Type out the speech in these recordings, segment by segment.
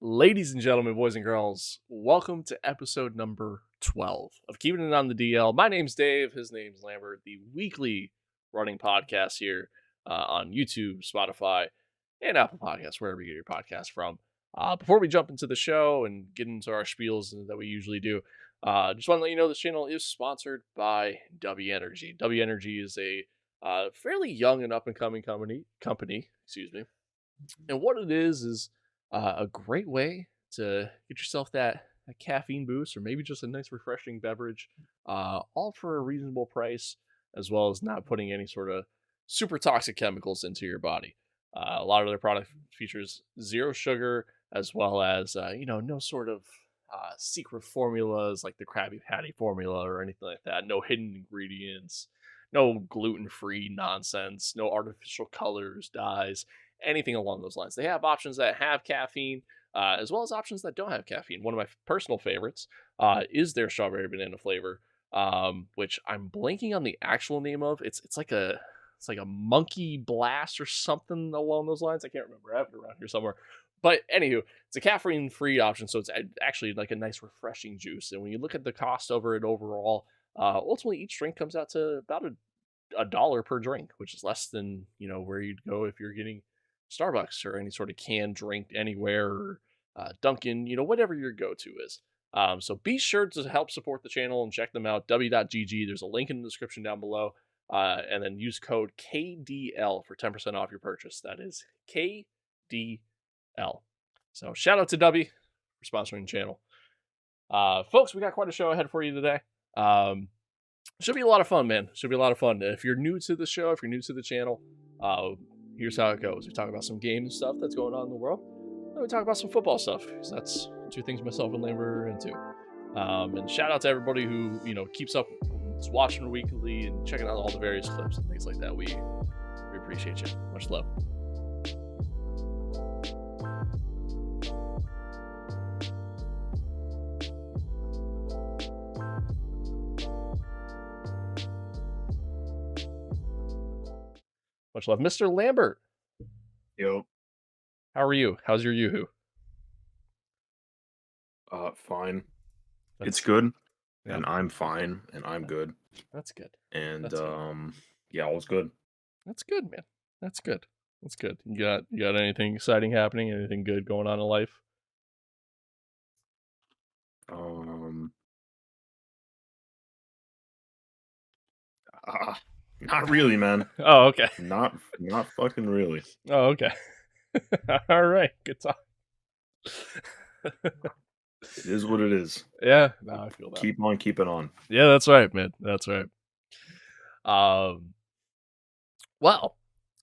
Ladies and gentlemen, boys and girls, welcome to episode number 12 of Keeping It on the DL. My name's Dave, his name's Lambert, the weekly running podcast here on YouTube, Spotify, and Apple Podcasts, wherever you get your podcast from. Before we jump into the show and get into our spiels that we usually do, just want to let you know this channel is sponsored by W Energy. W Energy is a fairly young and up-and-coming company, and what it is a great way to get yourself that caffeine boost or maybe just a nice refreshing beverage, all for a reasonable price, as well as not putting any sort of super toxic chemicals into your body. A lot of their product features zero sugar, as well as no sort of secret formulas like the Krabby Patty formula or anything like that. No hidden ingredients, no gluten-free nonsense, no artificial colors, dyes, anything along those lines. They have options that have caffeine, as well as options that don't have caffeine. One of my personal favorites is their strawberry banana flavor, which I'm blanking on the actual name of. It's like a monkey blast or something along those lines. I can't remember. I have it around here somewhere. But anywho, it's a caffeine-free option, so it's actually like a nice refreshing juice. And when you look at the cost over it overall, ultimately each drink comes out to about a dollar per drink, which is less than where you'd go if you're getting Starbucks or any sort of canned drink anywhere, or Dunkin', whatever your go-to is. So be sure to help support the channel and check them out. W.GG. There's a link in the description down below. And then use code KDL for 10% off your purchase. That is KDL. So shout out to W for sponsoring the channel. Folks, we got quite a show ahead for you today. Should be a lot of fun, man. Should be a lot of fun. If you're new to the show, if you're new to the channel, here's how it goes. We talk about some games stuff that's going on in the world. Then we talk about some football stuff, because that's two things myself and Lambert are into. And shout out to everybody who keeps up, is watching weekly and checking out all the various clips and things like that. We appreciate you. Much love. Much love. Mr. Lambert, Yo, how are you? How's your Yoo-hoo? fine. It's That's good, yeah, and I'm fine, and I'm good, that's good. and That's good. yeah, all's good. That's good, man. That's good. That's good. You got anything exciting happening? Anything good going on in life? Um, ah, not really, man. Oh, okay. Not fucking really. Oh, okay. All right. Good talk. It is what it is. Yeah, no, I feel that. Keep on keeping on. Yeah, that's right, man. That's right. Well,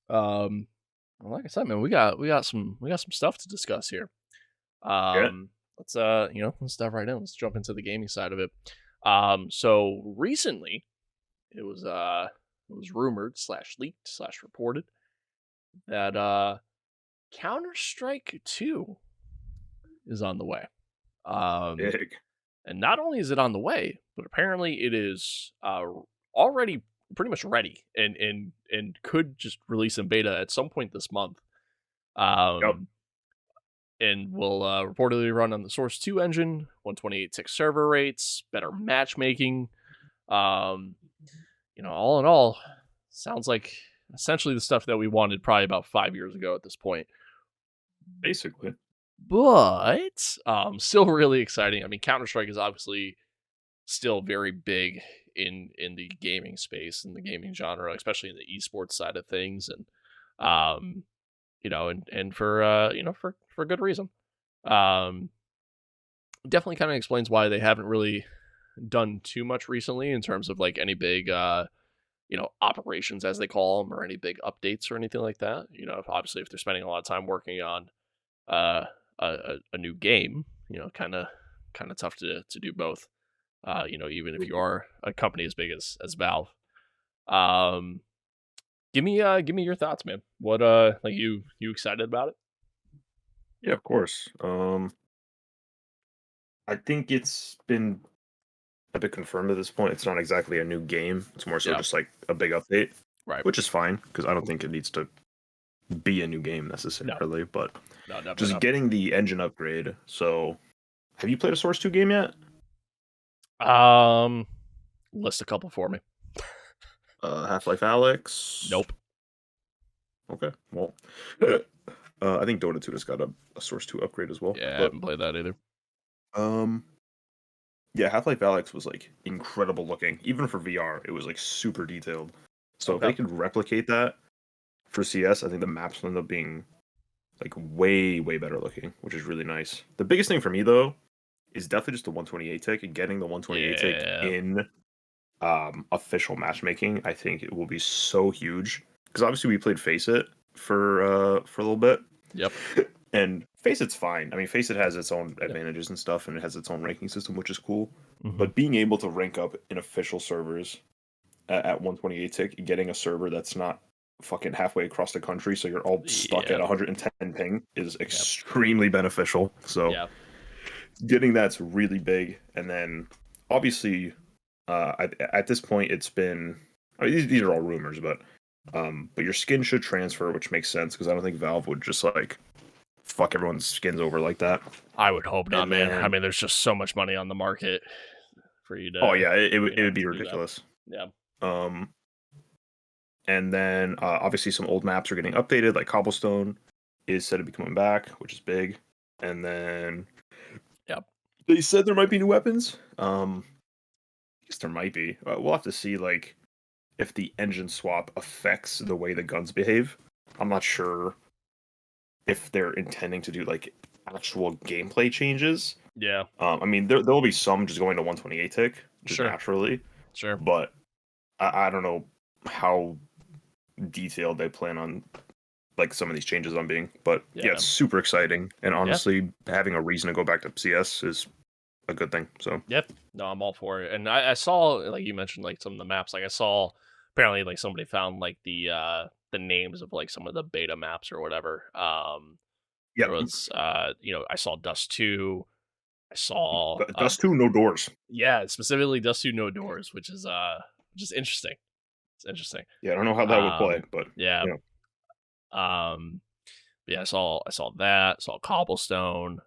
like I said, man, we got some stuff to discuss here. Yeah. Let's dive right in. Let's jump into the gaming side of it. So recently, it was rumored / leaked / reported that Counter-Strike 2 is on the way. Big. And not only is it on the way, but apparently it is already pretty much ready and could just release in beta at some point this month. Yep. And will reportedly run on the Source 2 engine, 128 tick server rates, better matchmaking. All in all, sounds like essentially the stuff that we wanted probably about 5 years ago at this point. Basically. But still really exciting. I mean, Counter-Strike is obviously still very big in the gaming space, in the gaming genre, especially in the esports side of things, and and for good reason. Definitely kind of explains why they haven't really done too much recently in terms of like any big operations, as they call them, or any big updates or anything like that. Obviously if they're spending a lot of time working on a new game, kind of tough to do both. Even if you are a company as big as Valve. Give me your thoughts, man. What like you excited about it? Yeah, of course. I think it's been a bit confirmed at this point. It's not exactly a new game. It's more so Yeah. just like a big update, Right. which is fine because I don't think it needs to be a new game necessarily, but No, definitely just not. getting the engine upgrade. So, have you played a Source 2 game yet? List a couple for me. Half-Life Alex. Nope. Okay, well, I think Dota 2 has got a Source 2 upgrade as well. Yeah, I But haven't played that either. um, yeah, Half-Life Alex was like incredible looking, even for VR. It was like super detailed. So if Okay. they could replicate that for CS, I think the maps will end up being like way better looking, which is really nice. The biggest thing for me though is definitely just the 128 tick and getting the 128 tick Yeah. in official matchmaking. I think it will be so huge because obviously we played Face It for a little bit. Yep. And Face It's fine. I mean, Face It has its own Yeah. advantages and stuff, and it has its own ranking system, which is cool. Mhm. But being able to rank up in official servers at 128 tick, and getting a server that's not fucking halfway across the country, so you're all stuck at Yep. 110 ping, is extremely beneficial. So Yeah. getting that's really big, and then obviously, at this point, it's been. I mean, these are all rumors, but your skin should transfer, which makes sense because I don't think Valve would just like fuck everyone's skins over like that. I would hope not, And man. I then, mean, there's just so much money on the market for you to. oh yeah, it you would know, be to do that. ridiculous. Yeah. Um, and then obviously some old maps are getting updated, like Cobblestone is said to be coming back, which is big. And then, Yep. they said there might be new weapons. I guess there might be. We'll have to see, like, if the engine swap affects the way the guns behave. I'm not sure if they're intending to do like actual gameplay changes. Yeah. I mean, there'll be some just going to 128 tick, just Sure. naturally, Sure. but I don't know how detailed they plan on like some of these changes on being. But yeah, it's super exciting, and honestly, having a reason to go back to CS is a good thing. So Yep. No, I'm all for it. And I saw, like you mentioned, like some of the maps. Like I saw, apparently, like somebody found like the names of like some of the beta maps or whatever. yeah, There was, I saw Dust 2. I saw, Dust 2, no doors. yeah, specifically Dust 2 No Doors, which is interesting. It's interesting. Yeah, I don't know how that would play, but Yeah. you know. Yeah, I saw that. Saw Cobblestone.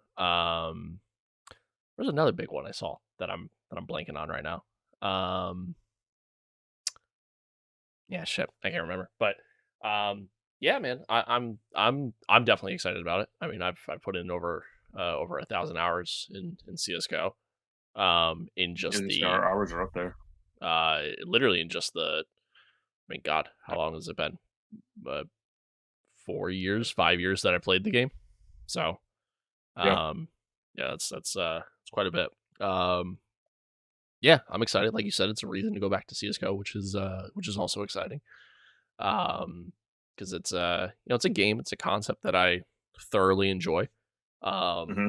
There's another big one I saw that I'm blanking on right now. Yeah, shit, I can't remember. But yeah, man, I'm definitely excited about it. I mean, I've put in over 1,000 hours in CS:GO. In just Our hours are up there. literally in just the. I mean, God, how long has it been? 4 years, 5 years that I played the game. So, Yeah. yeah, that's it's quite a bit. Yeah, I'm excited. Like you said, it's a reason to go back to CS:GO, which is also exciting. Because it's it's a game, it's a concept that I thoroughly enjoy. Um, hmm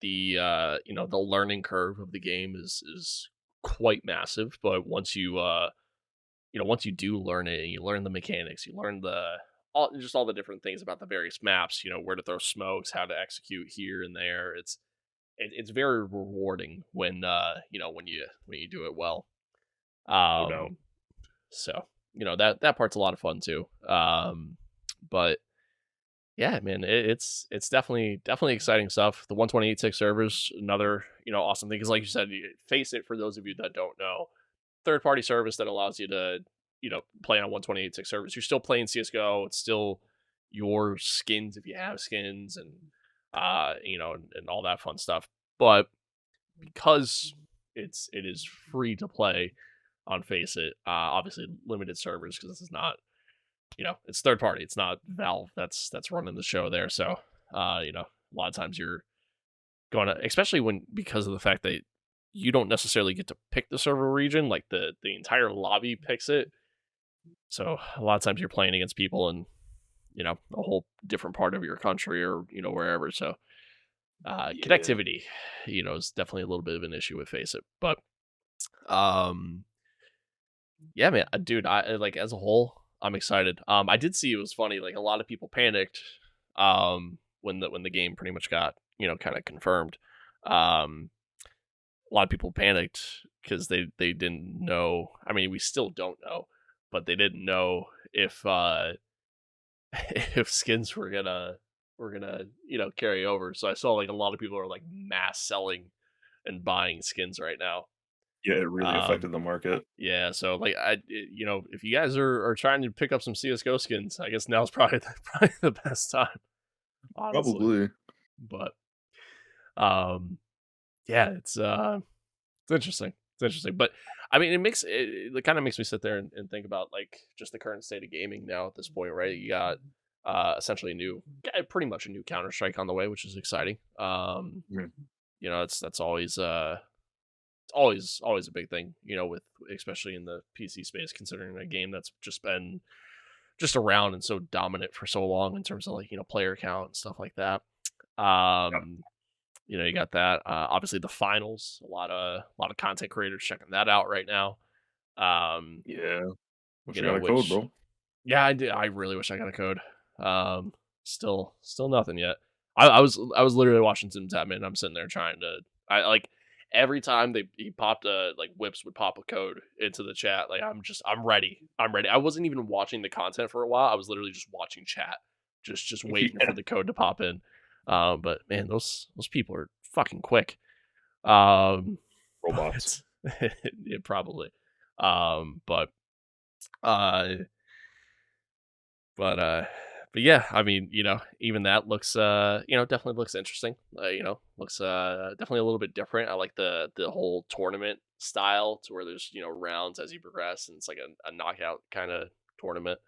the learning curve of the game is quite massive, but once you do learn it and you learn the mechanics, you learn all the different things about the various maps, where to throw smokes, how to execute here and there. It's very rewarding when when you do it well. No doubt. So that part's a lot of fun too. But yeah, man, it's definitely exciting stuff. The 128 tick servers, another awesome thing, because like you said, Face It, for those of you that don't know, third party service that allows you to play on 128 tick servers. You're still playing CS:GO. It's still your skins if you have skins, and and all that fun stuff. But because it is free to play on Face It, obviously limited servers, because this is not it's third party. It's not Valve that's running the show there. So a lot of times you're going to, especially because of the fact that you don't necessarily get to pick the server region, like the entire lobby picks it. So a lot of times you're playing against people in a whole different part of your country, or wherever. So connectivity is definitely a little bit of an issue with Face It. But yeah, man, dude, I like, as a whole, I'm excited. I did see, it was funny, like a lot of people panicked when the game pretty much got kind of confirmed. A lot of people panicked because they didn't know. I mean, we still don't know, but they didn't know if if skins were gonna carry over. So I saw like a lot of people are like mass selling and buying skins right now. Yeah, it really Um, affected the market. yeah, so like if you guys are trying to pick up some CS:GO skins, I guess now's probably probably the best time, honestly. Probably. But um, yeah, it's interesting. It's interesting, but I mean, it kind of makes me sit there and think about like just the current state of gaming now at this point, right? You got essentially pretty much a new Counter Strike on the way, which is exciting. Mhm. That's always a big thing, with especially in the PC space, considering a game that's just been just around and so dominant for so long in terms of like player count and stuff like that. Yep. Um, you got that. Obviously, the finals. A lot of content creators checking that out right now. Um, Yeah. Wish I got a code, which bro. yeah, I did. I really wish I got a code. Um, still nothing yet. I was literally watching Tim Tapman. I'm sitting there trying to. I like every time he popped like Whips would pop a code into the chat. Like I'm ready. I'm ready. I wasn't even watching the content for a while. I was literally just watching chat, just waiting for Yeah. the code to pop in. But man, those people are fucking quick. Um, Robots. yeah, probably. But uh, but uh, but yeah, I mean, even that looks definitely looks interesting. Looks definitely a little bit different. I like the whole tournament style to where there's rounds as you progress, and it's like a knockout kind of tournament,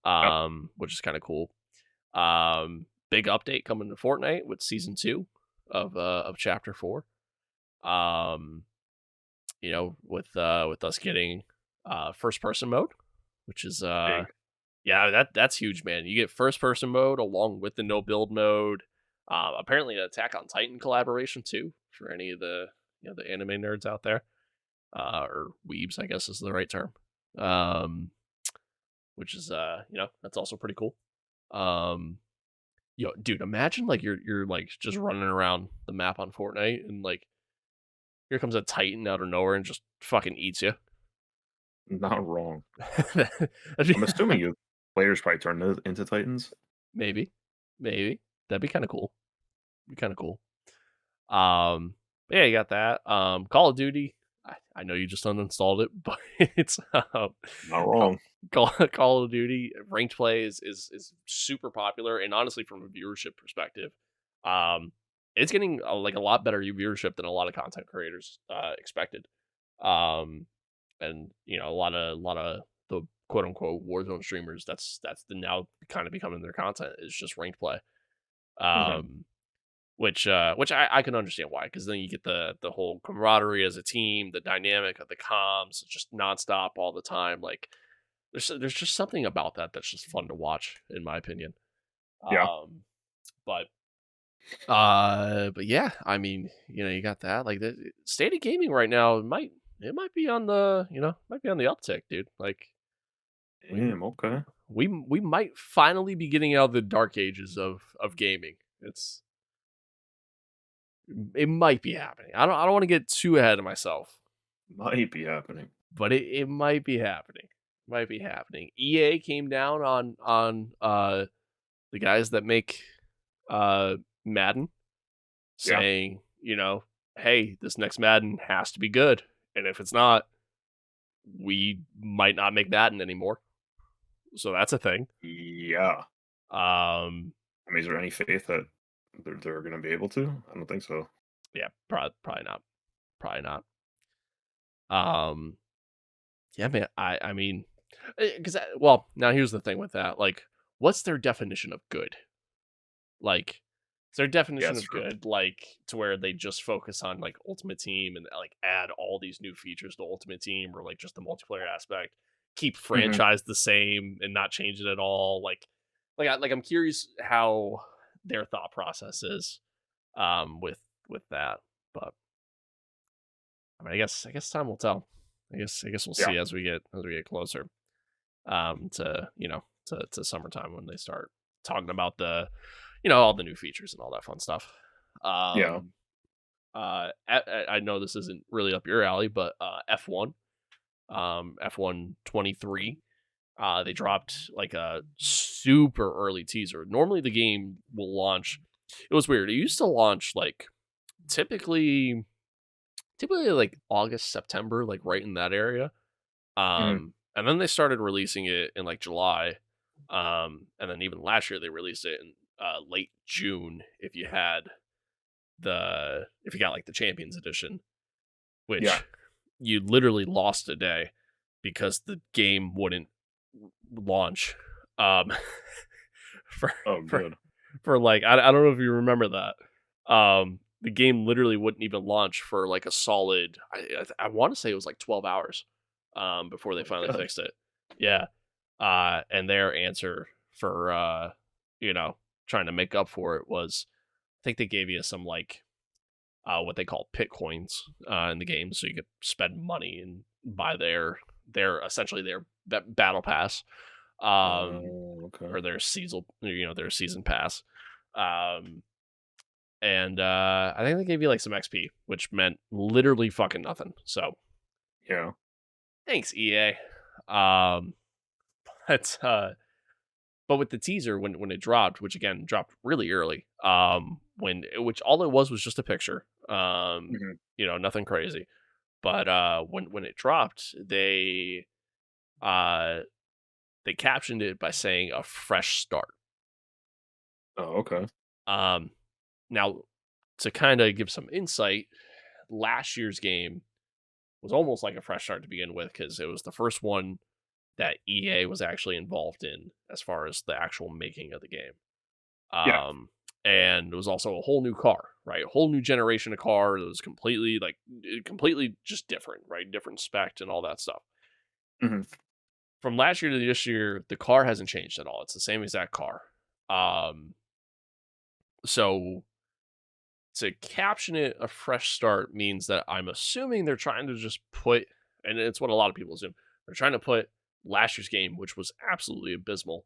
Yep. which is kind of cool. Big update coming to Fortnite with season 2 of chapter 4. Um, with us getting first person mode, which is Big. yeah, that's huge, man. You get first person mode along with the no build mode. Apparently an Attack on Titan collaboration too for any of the anime nerds out there, or weebs, I guess is the right term. Um, which is that's also pretty cool. Um, dude, imagine like you're like just running around the map on Fortnite and like here comes a Titan out of nowhere and just fucking eats you. Not wrong. I'm assuming you players probably turn into Titans. maybe, maybe that'd be kind of cool. Be kind of cool. Yeah, you got that. Call of Duty. I know you just uninstalled it, but it's Not Call, wrong. Call of Duty ranked play is super popular, and honestly, from a viewership perspective, um, it's getting like a lot better viewership than a lot of content creators expected. Um, and a lot of the quote unquote Warzone streamers, that's the now kind of becoming their content is just ranked play. Mhm. Um, which I can understand why, because then you get the whole camaraderie as a team, the dynamic of the comms, just nonstop all the time. Like there's just something about that that's just fun to watch, in my opinion. Yeah. Um, but but yeah, I mean, you got that. Like the state of gaming right now it might be on the might be on the uptick, dude. Like we Damn. Okay. we might finally be getting out of the dark ages of gaming. It might be happening. I don't want to get too ahead of myself, Might be happening. but it might be happening. Might be happening. EA came down on the guys that make uh Madden, Yeah. saying, hey, this next Madden has to be good. And if it's not, we might not make Madden anymore. So that's a thing. Yeah. Um I mean, is there any faith that they're going to be able to? I don't think so. yeah, probably not. Probably not. Um Yeah, man. I mean, because well, now here's the thing with that. Like, what's their definition of good? Like, is their Yeah, definition it's of true. good like to where they just focus on like Ultimate Team and like add all these new features to Ultimate Team, or like just the multiplayer aspect, keep Hmm. franchise the same and not change it at all? I'm curious how their thought process is with that. But I mean, I guess time will tell. I guess we'll Yeah. see as we get closer to to summertime when they start talking about the all the new features and all that fun stuff. Yeah. Um, I know this isn't really up your alley, but F1, F1 23. they dropped like a super early teaser. Normally the game will launch. It was weird. It used to launch like typically like August, September, like right in that area. Mhm. And then they started releasing it in like July. And then even last year they released it in late June if you got like the Champions Edition, Yeah. which you literally lost a day because the game wouldn't launch. Um, for Oh, for good. for like I don't know if you remember that. The game literally wouldn't even launch for like a solid. I want to say it was like 12 hours. Before they Oh my finally god. fixed it. Yeah. And their answer for you know, trying to make up for it was, I think they gave you some like what they call pit coins in the game, so you could spend money and buy their essentially their battle pass, Okay. or their their season pass, um, and I think they gave you like some XP, which meant literally fucking nothing. So Yeah. thanks EA. Um, but But with the teaser, when it dropped, which again dropped really early, which all it was just a picture, Mhm. nothing crazy. But when it dropped, uh they captioned it by saying a fresh start. Oh, okay. Um, Now to kind of give some insight, last year's game was almost like a fresh start to begin with because it was the first one that EA was actually involved in as far as the actual making of the game. Yeah. Um, and it was also a whole new car, right? A whole new generation of car that was completely just different, right? Different spec and all that stuff. Mhm. From last year to this year, the car hasn't changed at all. It's the same exact car. Um, so to caption it a fresh start means that I'm assuming they're trying to just put, and it's what a lot of people assume, they're trying to put last year's game, which was absolutely abysmal,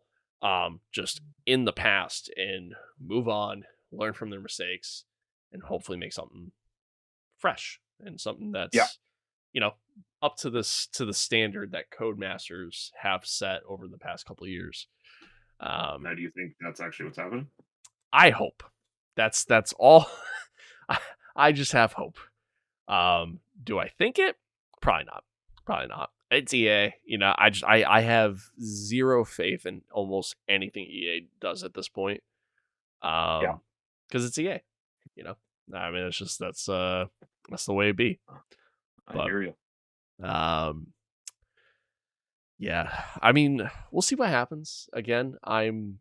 just in the past and move on, learn from their mistakes, and hopefully make something fresh and something Yeah. that's, you know, up to the standard that Codemasters have set over the past couple of years. Now, Um, do you think that's actually what's happening? I hope that's all. I, I just have hope. Do I think it? Probably not. Probably not. It's EA. I have zero faith in almost anything EA does at this point. Yeah. Because it's EA. You know, I mean, it's just that's the way it be. I But hear you. um, yeah, I mean, we'll see what happens. Again, I'm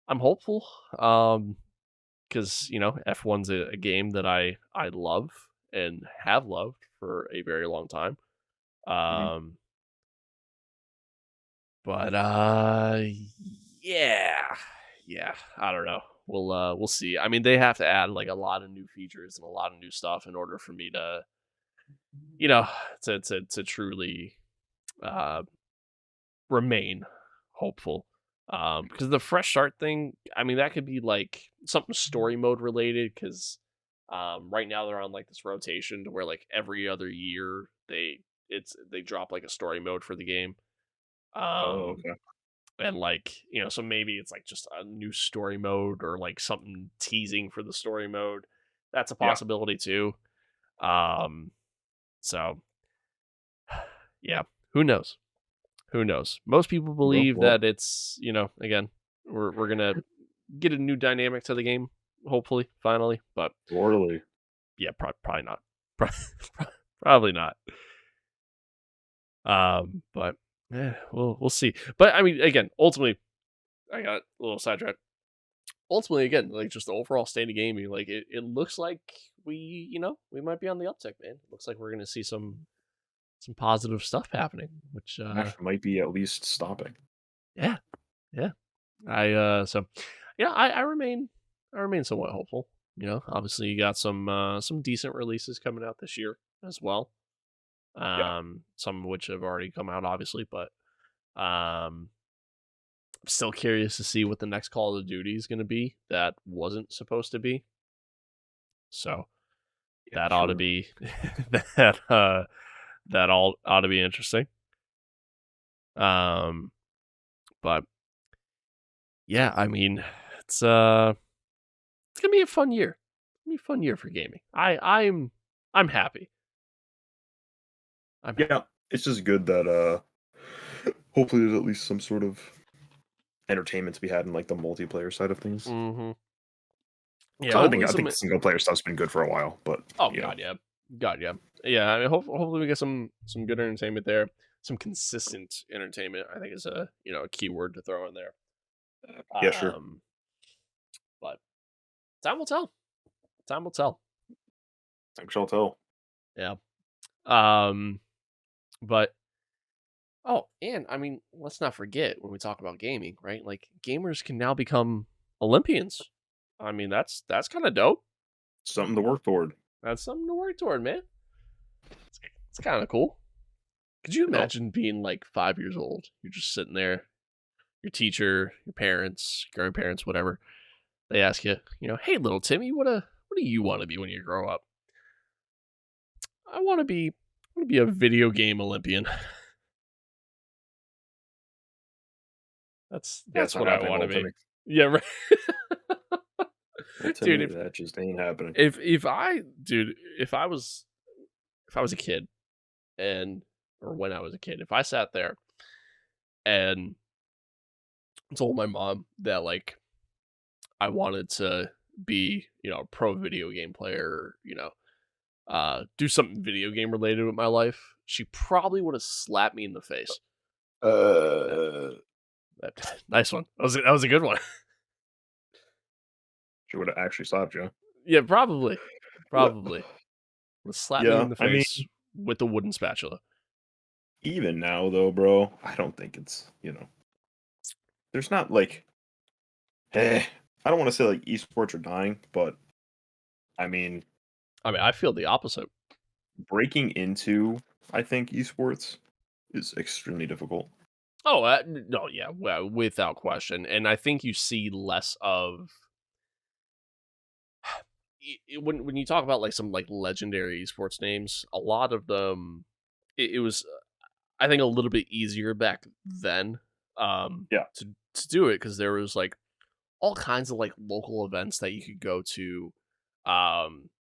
hopeful. Because F1's a game that I love and have loved for a very long time. Mhm. Um, but yeah, yeah, I don't know. We'll see. I mean, they have to add like a lot of new features and a lot of new stuff in order for me to you know to truly uh remain hopeful. Because the fresh start thing, I mean, that could be like something story mode related. Because right now they're on like this rotation to where like every other year they drop like a story mode for the game. Oh, Um, okay. and like so maybe it's like just a new story mode or like something teasing for the story mode. That's a Yeah. possibility too. Um, so yeah, who knows? Who knows? Most people Well, believe well, that it's, again, we're gonna get a new dynamic to the game, hopefully, finally. But totally. yeah, probably not. Probably not. But yeah, we'll see. But I mean, again, ultimately, I got a little sidetracked. Ultimately, again, like just the overall state of gaming, like it looks like we might be on the uptick, man. It looks like we're gonna see some positive stuff happening, which Ash might be at least stopping. yeah, yeah. So I remain somewhat hopeful. Obviously you got some decent releases coming out this year as well. Yeah. Some of which have already come out, obviously, but I'm still curious to see what the next Call of Duty is going to be that wasn't supposed to be. So Yeah, that ought to sure. be that all ought to be interesting. But yeah, I mean, it's gonna be a fun year. It's gonna be a fun year for gaming. I'm happy. I'm happy. Yeah, it's just good that hopefully there's at least some sort of entertainment to be had in like the multiplayer side of things. Mm-hmm. Yeah, 'Cause hopefully I some. think the single player stuff's been good for a while, but Oh you know, God, yeah, God, yeah, yeah. I mean, hopefully we get some good entertainment there. Some consistent entertainment, I think, is a key word to throw in there. yeah, sure. Um, but time will tell. Time will tell. Time shall tell. Yeah. Um, but and I mean, let's not forget when we talk about gaming, right? Like gamers can now become Olympians. I mean, that's kind of dope. Something to work toward. That's something to work toward, man. It's kind of cool. Could you Yep. imagine being like 5 years old? You're just sitting there, your teacher, your parents, grandparents, whatever. They ask you, hey, little Timmy, what do you want to be when you grow up? I want to be a video game Olympian. That's Yeah, it's not what I happening, want to old be. Timmy. Yeah, right. Old Dude, Timmy, that just ain't happening. if I was a kid or when I was a kid, if I sat there and told my mom that like I wanted to be, a pro video game player, do something video game related with my life, she probably would have slapped me in the face. That, Uh, nice one. That was a good one. she would have actually slapped you. Yeah, probably. Probably. Would have slapped me Yeah, in the I mean, face with a wooden spatula. even now though, bro, I don't think it's there's not like, I don't want to say like esports are dying, but I mean, I mean, I feel the opposite. breaking into I think esports is extremely difficult. Oh, no, yeah, well, without question. And I think you see less of when you talk about like some like legendary esports names, a lot of them it was I think a little bit easier back then Yeah. to do it because there was like all kinds of like local events that you could go to um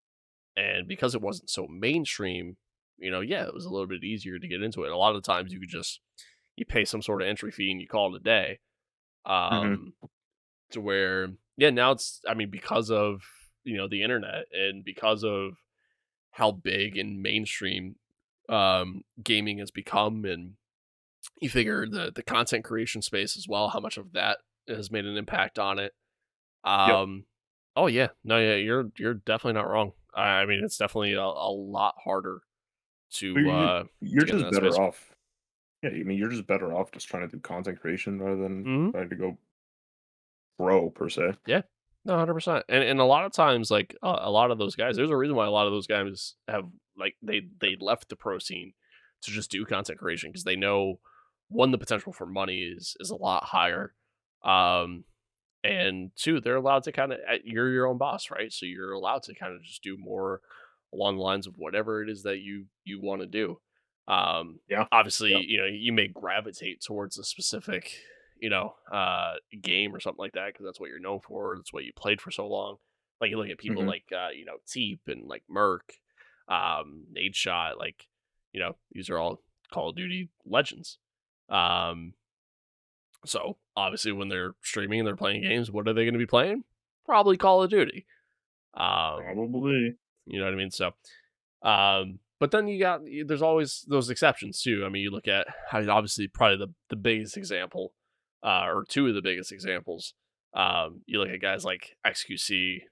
and because it wasn't so mainstream, yeah, it was a little bit easier to get into it. A lot of the times you could just you pay some sort of entry fee and you call it a day. Hmm. Um to where yeah, now it's I mean because of the internet and because of how big and mainstream gaming has become, and you figure the content creation space as well, how much of that has made an impact on it. Yep. um oh yeah, no, yeah, you're definitely not wrong. I mean it's definitely a lot harder But you're to get in just that space. better off. Yeah, I mean, you're just better off just trying to do content creation rather than Hmm. trying to go pro per se. Yeah, no, 100%. And a lot of times, like a lot of those guys, there's a reason why a lot of those guys have like they left the pro scene to just do content creation because they know one, the potential for money is a lot higher, um, and two, they're allowed to kind of you're your own boss, right? So you're allowed to kind of just do more along the lines of whatever it is that you want to do. Yeah. Obviously, Yeah. you may gravitate towards a specific, game or something like that because that's what you're known for. That's what you played for so long. Like you look at people Hmm. like Teep and like Merc, Nade Shot, like these are all Call of Duty legends. Um, so obviously, when they're streaming and they're playing games, what are they going to be playing? Probably Call of Duty. Um, Probably. you know what I mean? So, but then there's always those exceptions too. I mean, you look at I mean, obviously probably the biggest example, or two of the biggest examples. You look at guys like XQC,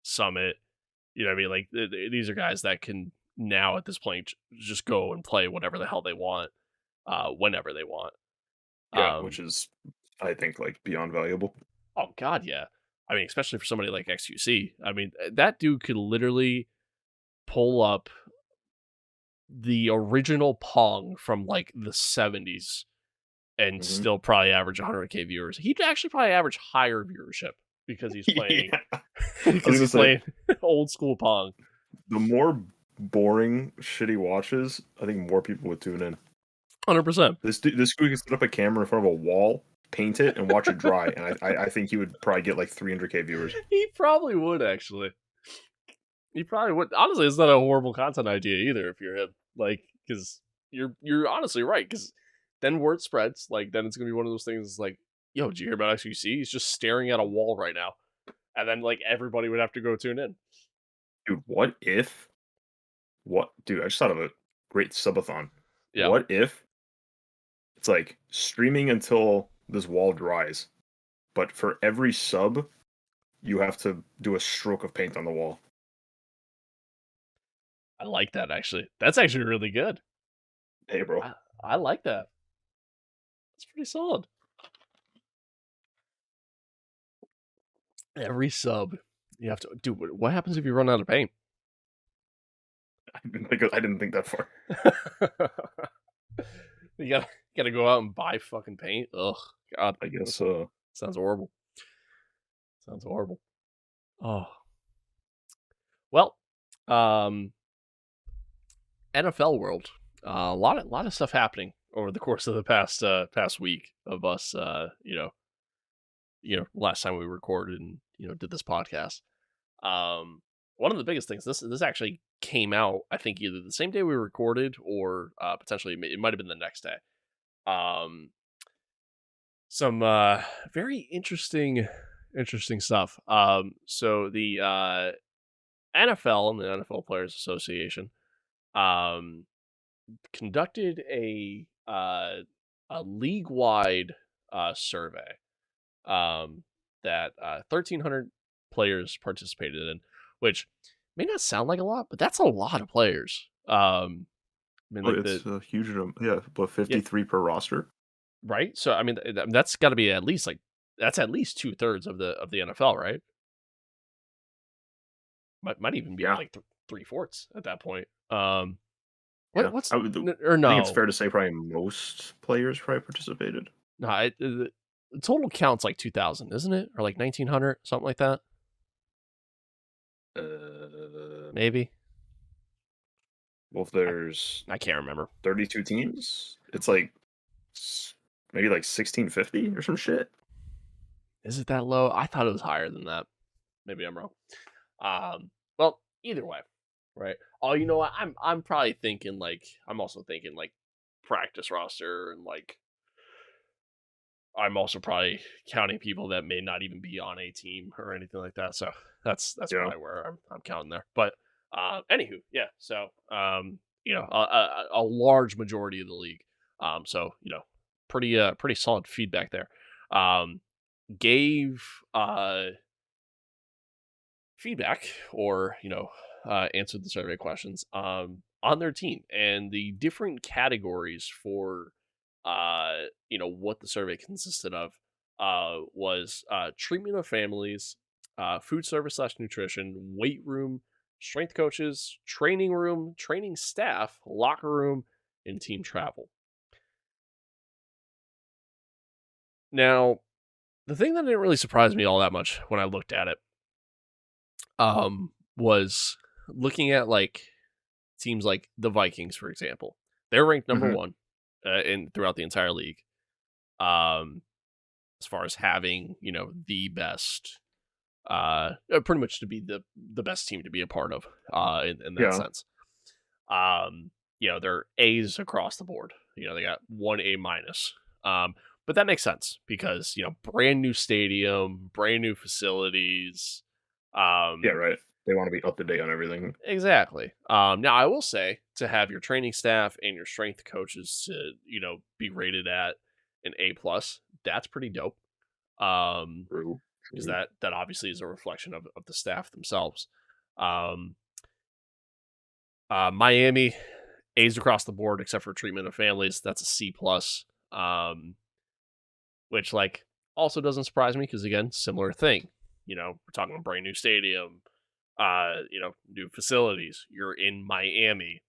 Summit. You know what I mean? Like these are guys that can now at this point just go and play whatever the hell they want, whenever they want. Yeah, which Um, is I think like beyond valuable. oh God, yeah. I mean, especially for somebody like XQC. I mean, that dude could literally pull up the original Pong from like the 70s and Hmm. still probably average 100K viewers. He'd actually probably average higher viewership because he's playing Yeah. I was because gonna he's say playing old school Pong. the more boring shit he watches, I think more people would tune in. 100%. This dude can set up a camera in front of a wall, paint it, and watch it dry, and I think he would probably get like 300K viewers. He probably would, actually. He probably would. Honestly, it's not a horrible content idea either if you're him. Like, because you're honestly right. Because then word spreads. Like, then it's gonna be one of those things. Like, yo, did you hear about XQC? He's just staring at a wall right now, and then like everybody would have to go tune in. Dude, what if? What, dude? I just thought of a great subathon. Yeah, What if it's like streaming until this wall dries, but for every sub, you have to do a stroke of paint on the wall. I like that actually. That's actually really good. Hey, bro. I like that. That's pretty solid. Every sub, you have to. Dude, what happens if you run out of paint? I didn't think that far. you gotta go out and buy fucking paint. Ugh, God. I guess Sounds horrible. Sounds horrible. Oh. Well, NFL world. A lot of stuff happening over the course of the past week of us. Last time we recorded and did this podcast. One of the biggest things. This actually came out. I think either the same day we recorded or potentially it might have been the next day. Some very interesting stuff. So the NFL and the NFL Players Association conducted a league wide survey that 1,300 players participated in, which may not sound like a lot, but that's a lot of players. I mean, like it's a huge number. Yeah, but 53 per roster. Right. So I mean, that's got to be at least that's at least 2/3 of the NFL, right? Might even be like 3/4 at that point. What's I or no? I think it's fair to say probably most players probably participated. No, the total count's like 2,000, isn't it? Or like 1,900, something like that. Maybe. Well, if there's I can't remember 32 teams, it's like maybe like 1,650 or some shit. Is it that low? I thought it was higher than that. Maybe I'm wrong. Well, either way, right? Oh, you know what? I'm probably thinking I'm also thinking practice roster and I'm also probably counting people that may not even be on a team or anything like that. So that's probably where I'm counting there. But anywho, yeah. So a large majority of the league. So pretty solid feedback there. Gave feedback or answered the survey questions on their team and the different categories for what the survey consisted of was treatment of families, food service / nutrition, weight room, strength coaches, training room, training staff, locker room, and team travel. Now, the thing that didn't really surprise me all that much when I looked at it was looking at teams like the Vikings, for example. They're ranked number one throughout the entire league. As far as having, the best, pretty much to be the best team to be a part of, in that sense. They're A's across the board. They got 1 A minus. But that makes sense because, brand new stadium, brand new facilities. Yeah, right. They want to be up to date on everything. Exactly. Now I will say to have your training staff and your strength coaches to, be rated at an A+, that's pretty dope. True. Because that obviously is a reflection of the staff themselves. Miami, A's across the board except for treatment of families. That's a C+. Which also doesn't surprise me because again, similar thing. We're talking about brand new stadium, new facilities. You're in Miami,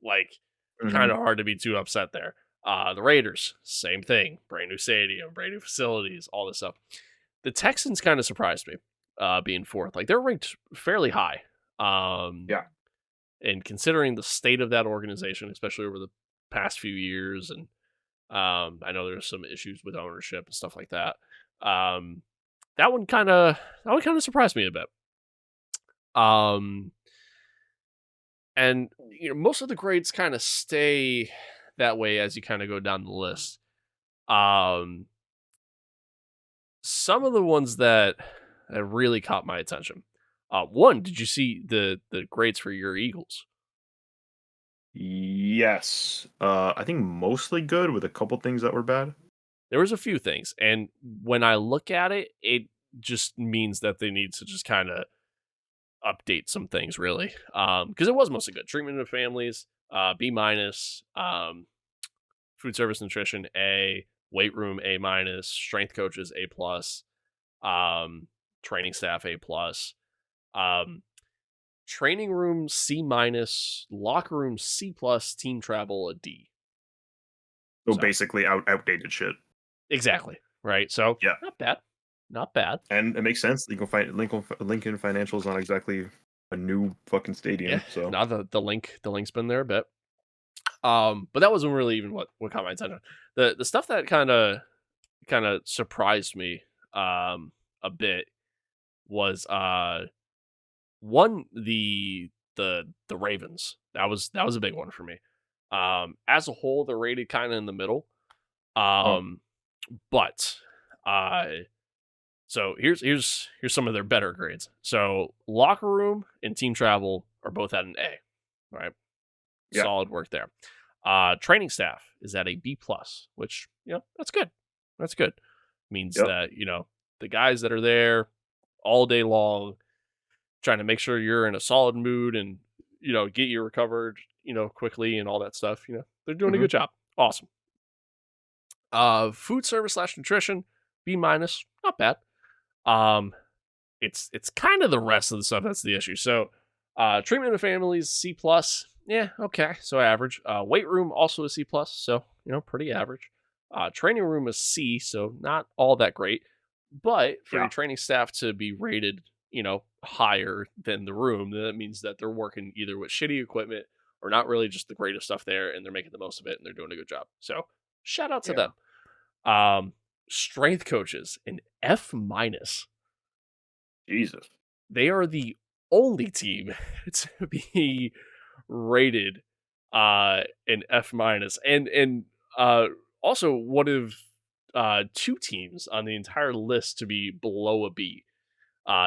kind of hard to be too upset there. The Raiders, same thing, brand new stadium, brand new facilities, all this stuff. The Texans kind of surprised me, being fourth. They're ranked fairly high. And considering the state of that organization, especially over the past few years, and I know there's some issues with ownership and stuff like that. Um, that one kind of surprised me a bit. Um, and most of the grades kind of stay that way as you kind of go down the list. Um, some of the ones that really caught my attention. One, did you see the grades for your Eagles? Yes. I think mostly good with a couple things that were bad. There was a few things, and when I look at it, it just means that they need to just kind of update some things, really, because it was mostly good. Treatment of families, B minus. Food service nutrition A, weight room A minus, strength coaches A plus, um, training staff A plus, um, training room C minus, locker room C plus, team travel a D. So So basically outdated shit. exactly right. So Yeah. not bad, not bad. And it makes sense. Lincoln Financial's not exactly a new fucking Yeah, stadium, so now the link's been there a bit. But that wasn't really even what caught my attention. The stuff that kind of surprised me a bit was one the Ravens. That was a big one for me. As a whole, they're rated kind of in the middle. oh, Um, but uh, so here's some of their better grades. So locker room and team travel are both at an A, right? yeah. Solid work there. Training staff is at a B plus, which that's good. That's good. Means Yep. that the guys that are there all day long trying to make sure you're in a solid mood and get you recovered quickly and all that stuff. They're doing a Mhm. good job. Awesome. Food service slash nutrition B minus, not bad. Um, it's kind of the rest of the stuff that's the issue. So, treatment of families C plus, yeah, okay, so average. Weight room also a C plus, so pretty average. Training room is C, so not all that great. But for your Yeah. training staff to be rated, higher than the room, then that means that they're working either with shitty equipment or not really just the greatest stuff there, and they're making the most of it and they're doing a good job. So shout out to Yeah. them. Um, strength coaches an F minus. Jesus. They are the only team to be rated an F minus, and also one of two teams on the entire list to be below a B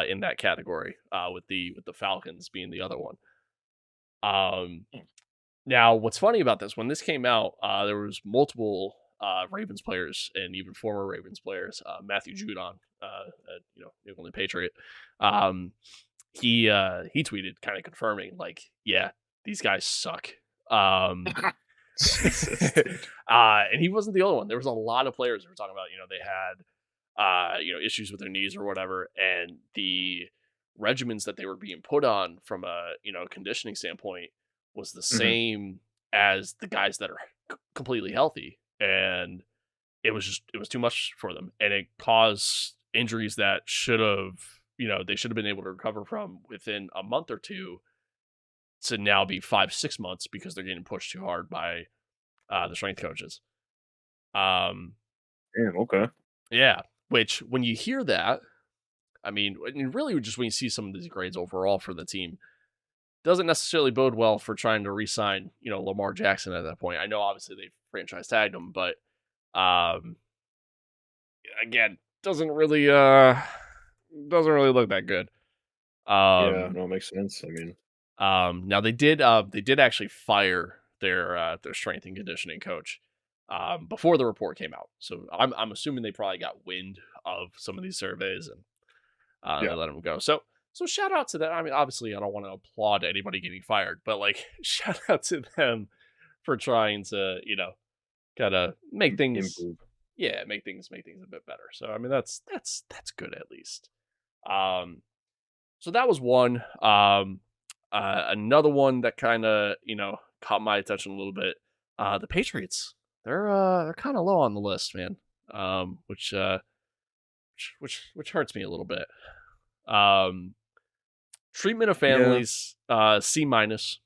in that category, with the Falcons being the other one. Um, Hmm. Now, what's funny about this, when this came out, there was multiple Ravens players and even former Ravens players. Matthew Judon, New England Patriot, um, he tweeted kind of confirming, like, yeah, these guys suck. Um, Jesus, dude. and he wasn't the only one. There was a lot of players who were talking about, they had issues with their knees or whatever, and the regimens that they were being put on from a conditioning standpoint was the Mhm. same as the guys that are completely healthy, and it was too much for them, and it caused injuries that they should have been able to recover from within a month or two to now be 5-6 months because they're getting pushed too hard by the strength coaches. Um, Damn, okay. yeah, which when you hear that, I mean, and really just when you see some of these grades overall for the team, doesn't necessarily bode well for trying to re-sign, Lamar Jackson at that point. I know obviously they franchise tagged him, but um, again, doesn't really look that good. Yeah, Um, no, it makes sense. I mean, Now they did actually fire their strength and conditioning coach before the report came out. So I'm assuming they probably got wind of some of these surveys and they yeah. let him go. So shout out to them. I mean, obviously I don't want to applaud anybody getting fired, but like shout out to them for trying to kind of make things Improve. yeah make things a bit better. So I mean that's good at least. Um, so that was one. Another one that kind of caught my attention a little bit. The Patriots. They're kind of low on the list, man. Which hurts me a little bit. Um, treatment of Yeah. families C minus.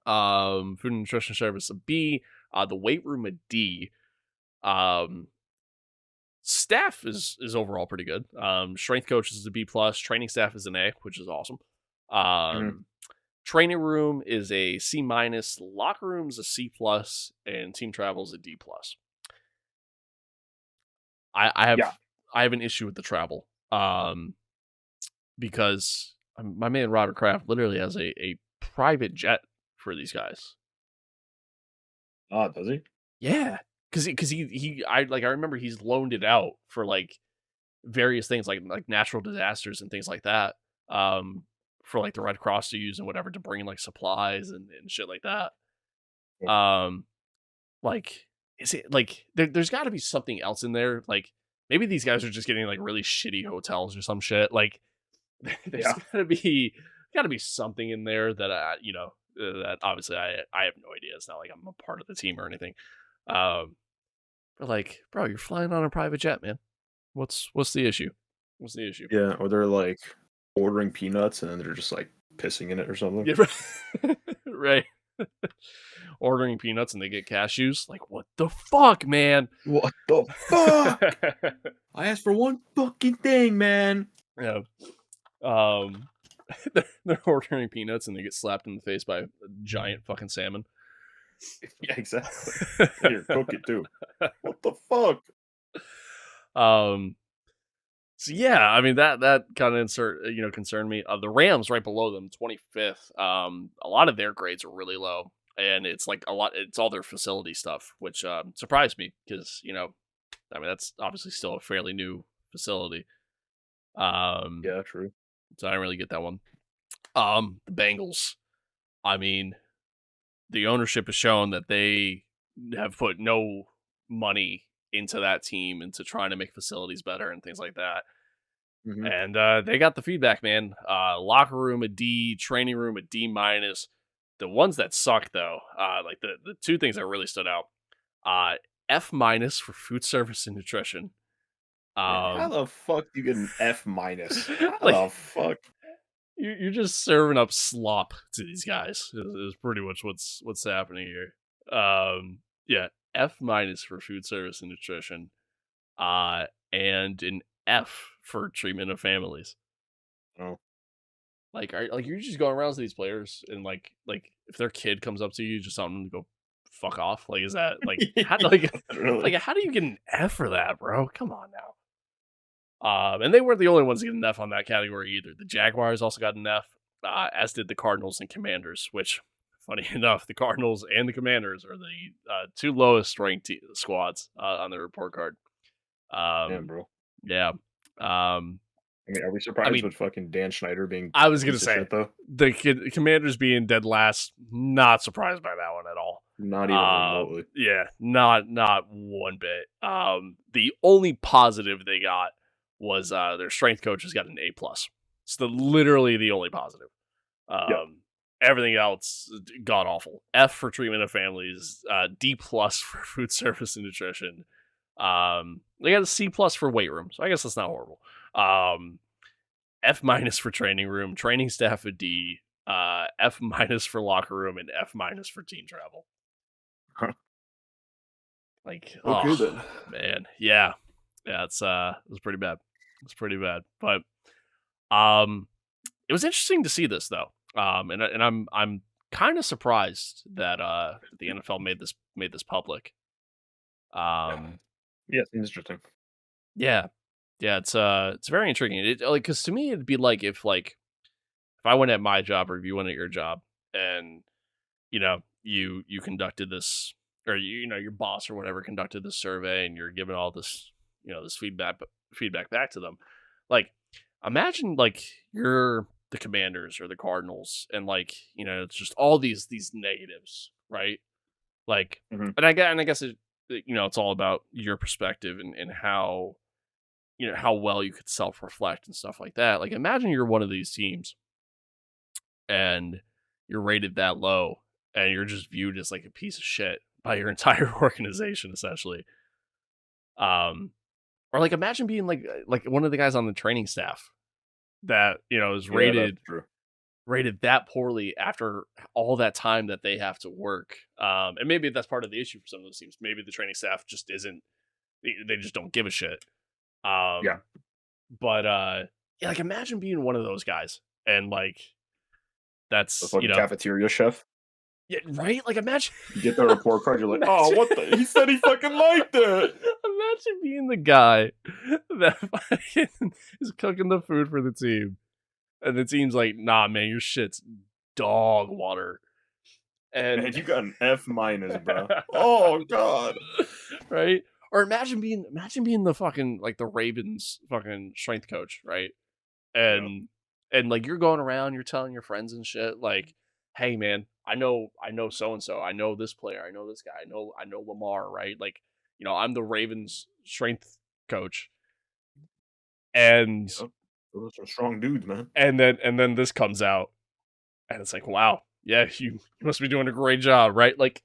Food and nutrition service a B. The weight room a D. Um, Staff is overall pretty good. Strength coach is a B plus. Training staff is an A, which is awesome. Mhm. Training room is a C minus. Locker room is a C plus, and team travel is a D plus. I have Yeah. I have an issue with the travel. Because my man Robert Kraft literally has a private jet for these guys. Oh, does he? Yeah, because I remember he's loaned it out for like various things like natural disasters and things like that. Um, for like the Red Cross to use and whatever to bring in like supplies and shit like that. Yeah. Um, like is it like there's got to be something else in there? Like maybe these guys are just getting like really shitty hotels or some shit. Like there's Yeah. gotta be something in there that that obviously I have no idea. It's not like I'm a part of the team or anything. Um, but like, bro, you're flying on a private jet, man. What's the issue? What's the issue? Yeah. Or they're like ordering peanuts and then they're just like pissing in it or something. Yeah, right. Ordering peanuts and they get cashews. Like, what the fuck, man? What the fuck? I asked for one fucking thing, man. Yeah. Um, they're ordering peanuts and they get slapped in the face by a giant fucking salmon. Yeah, exactly. Here, cook it too. What the fuck? Um, so yeah, I mean that kind of concerned me. The Rams right below them, 25th. A lot of their grades are really low, and it's like a lot. It's all their facility stuff, which surprised me because I mean that's obviously still a fairly new facility. Um, Yeah, true. so I didn't really get that one. The Bengals. I mean, the ownership has shown that they have put no money into that team into trying to make facilities better and things like that. Hmm. And they got the feedback, man. Locker room a D, training room a D minus. The ones that suck though, like the two things that really stood out, F minus for food service and nutrition. Man, how Um, the fuck do you get an F minus? How like the fuck? you're just serving up slop to these guys. Is pretty much what's happening here. Yeah, F minus for food service and nutrition. And an F for treatment of families. Oh. Like you're just going around to these players and like if their kid comes up to you, just tell them to go fuck off. Like is that like how Literally. like how do you get an F for that, bro? Come on now. And they weren't the only ones to get an F on that category either. The Jaguars also got an F, as did the Cardinals and Commanders. Which, funny enough, the Cardinals and the Commanders are the two lowest ranked squads on the report card. Damn, Um, bro. yeah. Um, I mean, are we I surprised mean, with fucking Dan Schneider being I a was gonna piece of say shit though? the Commanders being dead last. Not surprised by that one at all. Not even remotely. Yeah, not one bit. The only positive they got was their strength coach has got an A plus. It's literally the only positive. Yep. Everything else god awful. F for treatment of families. D plus for food service and nutrition. They got a C plus for weight room, so I guess that's not horrible. F minus for training room, training staff a D, F minus for locker room, and F minus for team travel. Huh. Like, Okay oh then. man, yeah, it's it was pretty bad. It's pretty bad, but it was interesting to see this though. And I'm kind of surprised that the NFL made this public. Um, Yeah, seems interesting. yeah, yeah, it's very intriguing. It like because to me it'd be like if I went at my job or if you went at your job and you conducted this or your boss or whatever conducted this survey and you're giving all this this feedback back to them. Like imagine like you're the Commanders or the Cardinals and like it's just all these negatives, right? Like Mhm. and I guess it's all about your perspective and how how well you could self-reflect and stuff like that. Like imagine you're one of these teams and you're rated that low and you're just viewed as like a piece of shit by your entire organization essentially. Um or like imagine being like one of the guys on the training staff that is Yeah, that's rated true. rated that poorly after all that time that they have to work. And maybe that's part of the issue for some of those teams. Maybe the training staff just isn't, they just don't give a shit. Yeah. But yeah, like imagine being one of those guys and like The that's fucking cafeteria chef. yeah, right? Like imagine You get the report card, you're like, oh, what the? He said he fucking liked it. Imagine being the guy that fucking is cooking the food for the team. And the team's like, nah, man, your shit's dog water. And Man, you got an F minus, bro. Oh god. right? Or imagine being the fucking like the Ravens fucking strength coach, right? And like you're going around, you're telling your friends and shit, like, hey man, I know so and so, I know this player, I know this guy, I know Lamar, right? Like, I'm the Ravens strength coach. And Yep. Those are strong dudes, man. and then this comes out and it's like, wow, yeah, you must be doing a great job, right? Like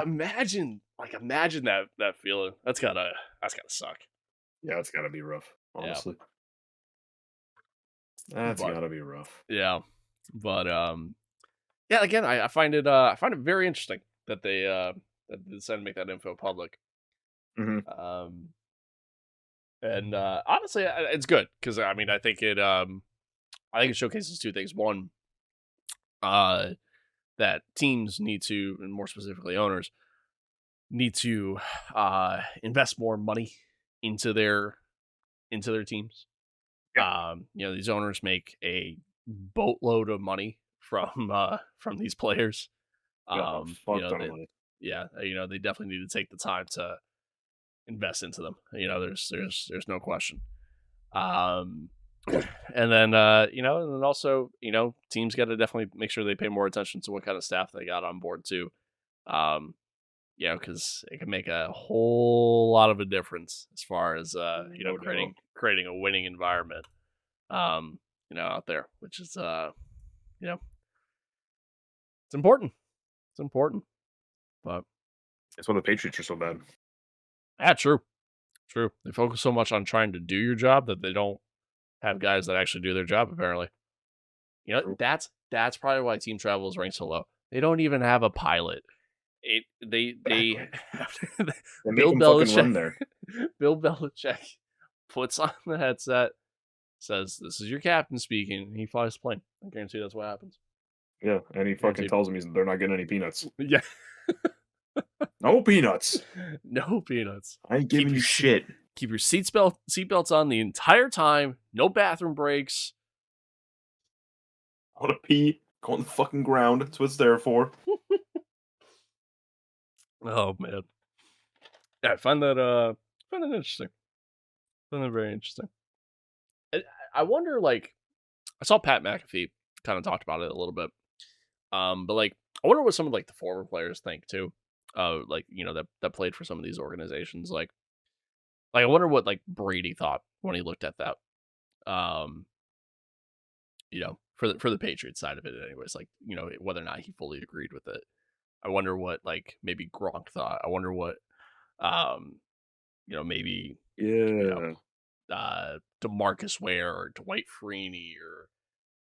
imagine that feeling. That's gotta suck. Yeah, it's gotta be rough, honestly. Yeah. That's gotta be rough. Yeah. But yeah, again, I find it very interesting that they decided to make that info public. Mm-hmm. And honestly, it's good because I mean, I think it showcases two things. One, that teams need to, and more specifically owners, need to invest more money into their teams. Yeah. These owners make a boatload of money from these players. Got a fuck ton of money. Yeah, they definitely need to take the time to invest into them. There's no question. And then and then also teams got to definitely make sure they pay more attention to what kind of staff they got on board too. Because it can make a whole lot of a difference as far as creating a winning environment out there, which is it's important. It's important. But it's why the Patriots are so bad. Yeah, true. They focus so much on trying to do your job that they don't have guys that actually do their job, apparently. True. That's probably why team travel is ranked so low. They don't even have a pilot. They Bill Belichick run there. Bill Belichick puts on the headset, says, "This is your captain speaking," and he flies the plane. I guarantee that's what happens. Yeah, and he fucking tells him they're not getting any peanuts. Yeah. No peanuts. No peanuts. I ain't giving you shit. Keep your seatbelts on the entire time. No bathroom breaks. I want to pee. Go on the fucking ground. That's what it's there for. Oh man. Yeah, I find that interesting. I find that very interesting. I wonder, like, I saw Pat McAfee kind of talked about it a little bit. But like, I wonder what some of like the former players think too. Like that played for some of these organizations. Like I wonder what like Brady thought when he looked at that. For the Patriots side of it, anyways. Like whether or not he fully agreed with it. I wonder what like maybe Gronk thought. I wonder what maybe DeMarcus Ware or Dwight Freeney or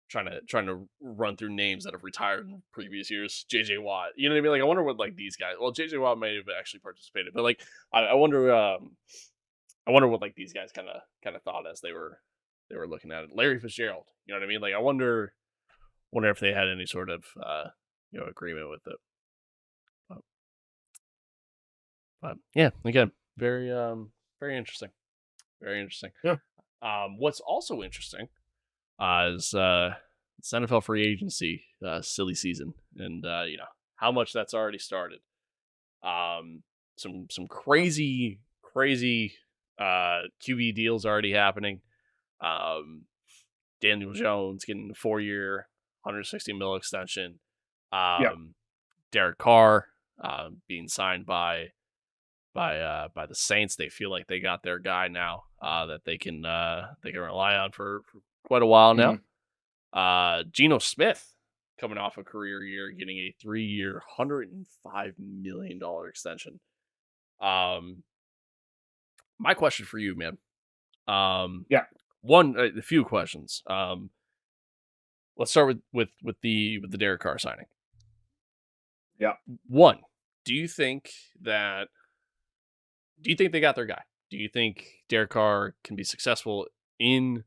trying to run through names that have retired in previous years. JJ Watt, you know what I mean? Like I wonder what like these guys. Well, JJ Watt may have actually participated, but like I wonder what like these guys kind of thought as they were looking at it. Larry Fitzgerald, you know what I mean? Like I wonder if they had any sort of agreement with it. But yeah, again, very interesting. Very interesting. Yeah. What's also interesting is it's NFL free agency silly season, and how much that's already started. Some crazy QB deals already happening. Daniel Jones getting a 4-year, $160 million extension. Derek Carr being signed by the Saints. They feel like they got their guy now that they can rely on for quite a while now. Geno Smith coming off a career year, getting a 3-year, $105 million extension. My question for you, man. A few questions. let's start with the Derek Carr signing. Yeah. One, do you think they got their guy? Do you think Derek Carr can be successful in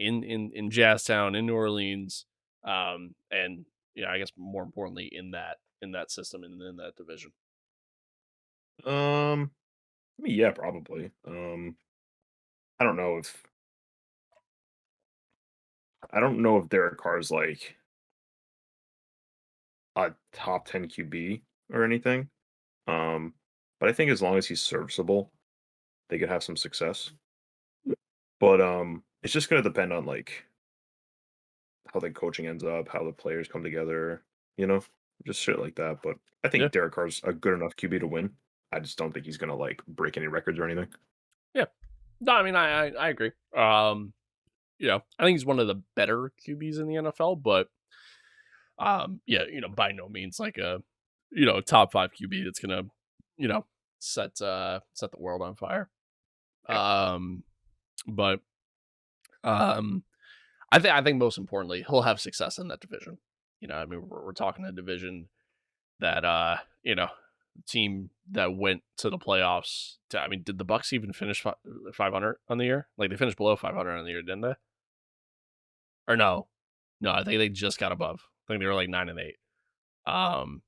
Jazztown, in New Orleans, and I guess more importantly in that system and in that division? I mean, yeah, probably. I don't know if Derek Carr's like a top 10 QB or anything. Um, but I think as long as he's serviceable, they could have some success. But it's just gonna depend on like how the coaching ends up, how the players come together, you know, just shit like that. But I Yeah, think Derek Carr's a good enough QB to win. I just don't think he's gonna like break any records or anything. yeah. No, I mean I agree. I think he's one of the better QBs in the NFL, but yeah, by no means like a top 5 QB that's gonna you know set the world on fire. Yeah. Um, but um, I think most importantly, he'll have success in that division. I mean, we're talking a division that team that went to the playoffs. I mean, did the Bucks even finish 500 on the year? Like they finished below 500 on the year, didn't they? Or no, I think they just got above. I think they were like 9-8. Um,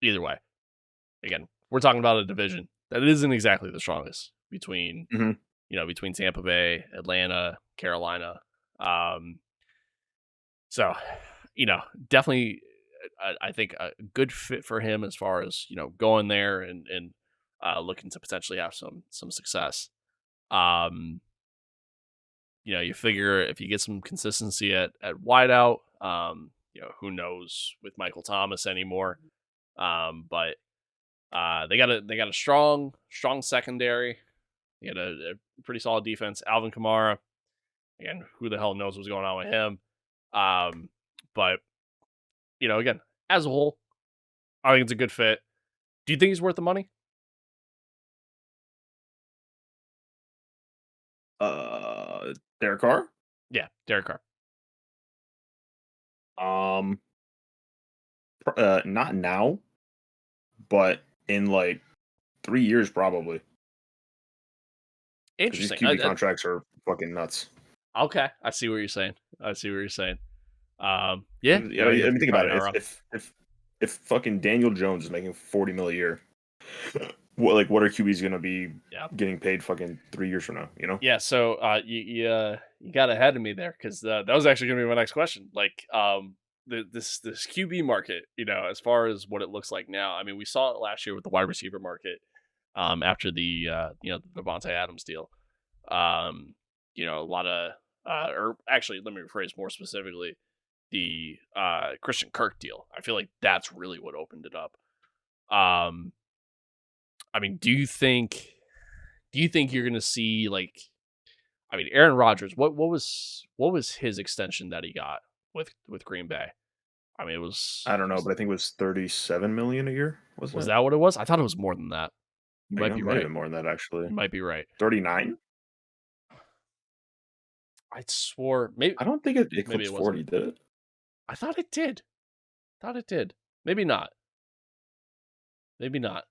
Either way, again, we're talking about a division that isn't exactly the strongest between hmm between Tampa Bay, Atlanta, Carolina. Um, so, definitely, I think a good fit for him as far as going there and looking to potentially have some success. Um, you figure if you get some consistency at wideout, who knows with Michael Thomas anymore. But they got a strong secondary. They got a pretty solid defense. Alvin Kamara, again, who the hell knows what's going on with him? But again, as a whole, I think it's a good fit. Do you think he's worth the money? Derek Carr. Yeah, Derek Carr. Um, not now, but in like 3 years probably. Because these Interesting. QB contracts are fucking nuts. Okay, I see what you're saying. Yeah, I mean, think about probably not it. wrong. If fucking Daniel Jones is making 40 mil a year, what are QBs gonna be Yeah. getting paid fucking 3 years from now? You know? Yeah, so you got ahead of me there because that was actually going to be my next question. Like, this QB market, as far as what it looks like now. I mean, we saw it last year with the wide receiver market, after the the Devontae Adams deal. A lot of or actually, let me rephrase more specifically, the Christian Kirk deal. I feel like that's really what opened it up. Um, I mean, do you think you're going to see like? I mean, Aaron Rodgers. What was his extension that he got with Green Bay? I mean, it was I don't know, but I think it was 37 million a year. Wasn't was it? that what it was? I thought it was more than that. You Like, might it be might have right. been more than that actually. You might be right. 39. I swore I don't think it maybe eclipsed it wasn't. 40, did it? I thought it did. Maybe not. Maybe not.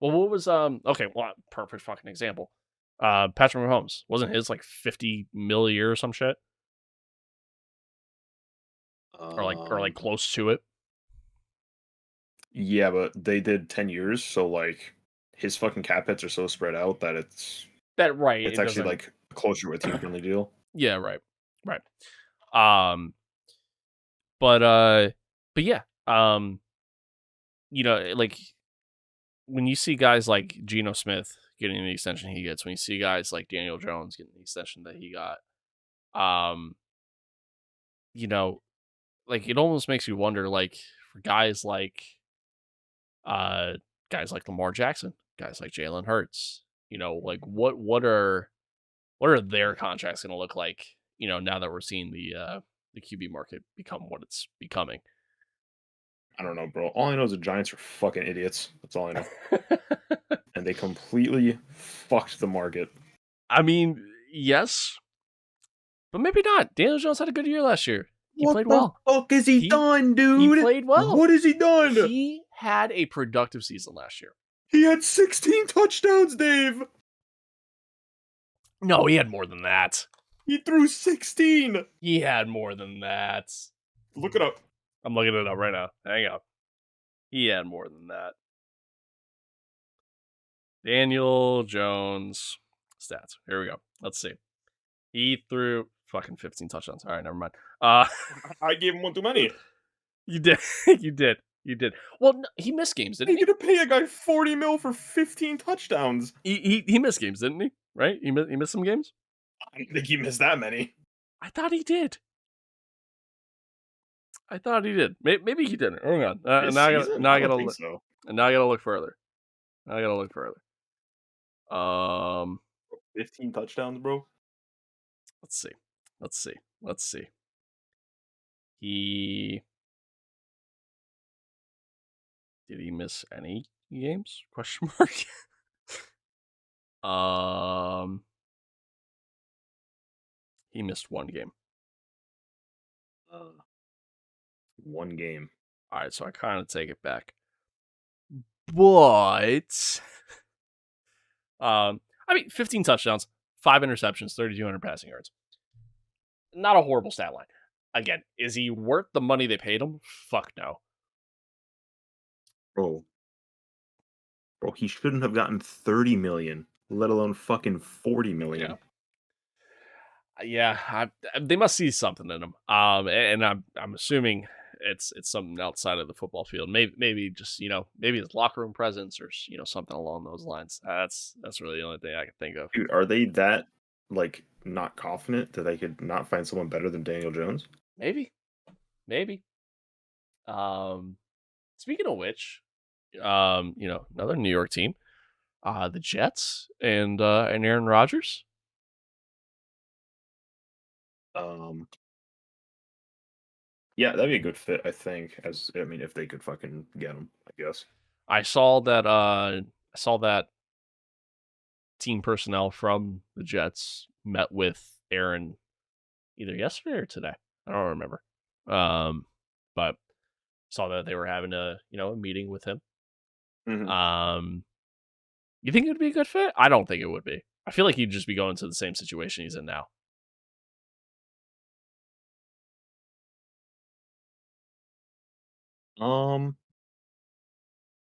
Well, what was okay? Well, perfect fucking example. Patrick Mahomes, wasn't his like 50 mil a year or some shit, or like Um, close to it? yeah, but they did 10 years, so like his fucking cap hits are so spread out that That right? it's It actually doesn't. like closer to a team friendly deal. Yeah, right, right. Um, but yeah, like when you see guys like Geno Smith getting the extension he gets, when you see guys like Daniel Jones getting the extension that he got, um, you know, like it almost makes you wonder, like for uh, guys like Lamar Jackson, guys like Jalen Hurts, like what are their contracts going to look like? Now that we're seeing the QB market become what it's becoming. I don't know, bro. All I know is the Giants are fucking idiots. That's all I know. And they completely fucked the market. I mean, yes, But maybe not. Daniel Jones had a good year last year. He What played the well. fuck has he done, He dude? played well. What has he done? He had a productive season last year. He had 16 touchdowns, Dave. No, he had more than that. He threw 16. He had more than that. Look it up. I'm looking it up right now. Hang on. He had more than that. Daniel Jones stats. Here we go. Let's see. He threw fucking 15 touchdowns. All right, never mind. I gave him one too many. You did. You did. Well, no, he missed games, didn't he? You gonna pay a guy 40 mil for 15 touchdowns? He missed games, didn't he? Right? He missed some games. I don't think he missed that many. I thought he did. Maybe he didn't. Hang on. Now I gotta look. So. And now I gotta look further. 15 touchdowns, bro. Let's see. Did he miss any games? Question mark. He missed one game. One game. All right, so I kind of take it back. But I mean, 15 touchdowns, 5 interceptions, 3,200 passing yards. Not a horrible stat line. Again, is he worth the money they paid him? Fuck no. Bro, he shouldn't have gotten 30 million, let alone fucking 40 million. Yeah, they must see something in him. And I'm assuming it's something outside of the football field. Maybe just maybe his locker room presence or something along those lines. That's really the only thing I can think of. Dude, are they that not confident that they could not find someone better than Daniel Jones? Maybe. Speaking of which, another New York team, the Jets and Aaron Rodgers. Yeah, that'd be a good fit, I think. If they could fucking get him, I guess. I saw that team personnel from the Jets met with Aaron either yesterday or today. I don't remember. But saw that they were having a meeting with him. Mm-hmm. You think it would be a good fit? I don't think it would be. I feel like he'd just be going to the same situation he's in now.